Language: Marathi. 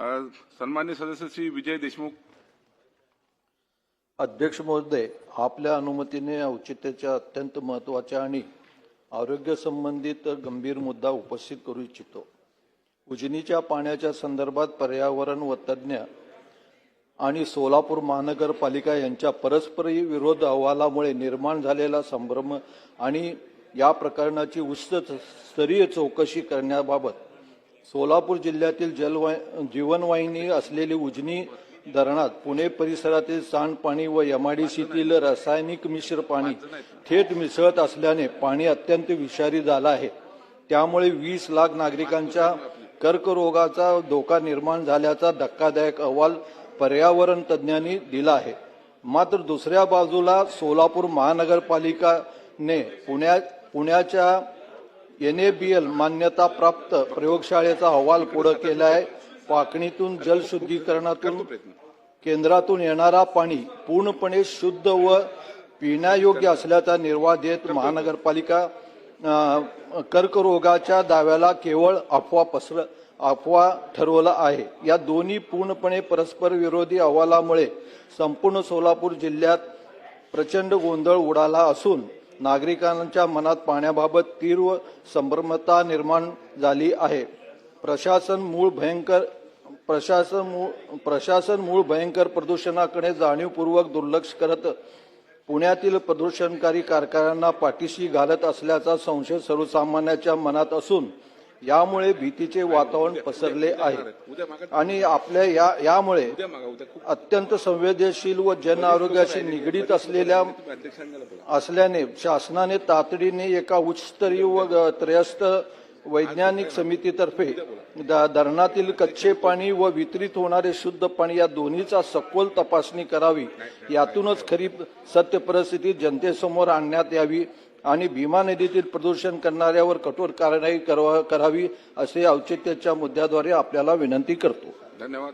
सन्मान्य सदस्य श्री विजय देशमुख. अध्यक्ष महोदय, आपल्या अनुमतीने औचित्याच्या अत्यंत महत्त्वाच्या आणि आरोग्य संबंधित गंभीर मुद्दा उपस्थित करू इच्छितो. उजनीच्या पाण्याच्या संदर्भात पर्यावरण व तज्ज्ञ आणि सोलापूर महानगरपालिका यांच्या परस्पर विरोध अहवालामुळे निर्माण झालेला संभ्रम आणि या प्रकरणाची उच्च स्तरीय चौकशी करण्याबाबत सोलापूर जिल्ह्यातील जीवनवाहिनी असलेली उजनी धरणात पुणे परिसरातील सांडपाणी व एमआयडीसीतील रासायनिक मिश्र पाणी थेट मिसळत असल्याने पाणी अत्यंत विषारी झालं आहे. त्यामुळे 20 लाख नागरिकांच्या कर्करोगाचा धोका निर्माण झाल्याचा धक्कादायक अहवाल पर्यावरण तज्ज्ञांनी दिला आहे. मात्र दुसऱ्या बाजूला सोलापूर महानगरपालिकाने पुण्याच्या NABL मान्यता प्राप्त प्रयोगशाळेचा अहवाल पुढे केला आहे. पाकणीतून जलशुद्धीकरणातून केंद्रातून येणारा पाणी पूर्णपणे शुद्ध व पिण्यायोग्य असल्याचा निर्वाह देत महानगरपालिका कर्करोगाच्या दाव्याला केवळ अफवा ठरवलं आहे. या दोन्ही पूर्णपणे परस्पर विरोधी अहवालामुळे संपूर्ण सोलापूर जिल्ह्यात प्रचंड गोंधळ उडाला असून नागरिकांच्या मनात पाण्याबाबत तीव्र संभ्रमता निर्माण झाली आहे. प्रशासन मूळ भयंकर प्रदूषणाकडे जाणीवपूर्वक दुर्लक्ष करत पुण्यातील प्रदूषणकारी कारखान्यांना पाठीशी घालत असल्याचा संशय सर्वसामान्यांच्या मनात असून यामुळे भीतीचे वातावरण पसरले आहे आणि यामुळे अत्यंत संवेदनशील व जन आरोग्याशी निगडीत असल्याने शासनाने तातडीने एका उच्चस्तरीय व त्रयस्थ वैज्ञानिक समितीतर्फे धरणातील कच्चे पाणी व वितरित होणारे शुद्ध पाणी या दोन्हीचा सखोल तपासणी करावी. यातूनच खरी सत्य परिस्थिती जनतेसमोर आणण्यात यावी आणि भीमा नदीतील प्रदूषण करणाऱ्यावर कठोर कारवाई करावी असे औचित्याच्या मुद्द्याद्वारे आपल्याला विनंती करतो. धन्यवाद.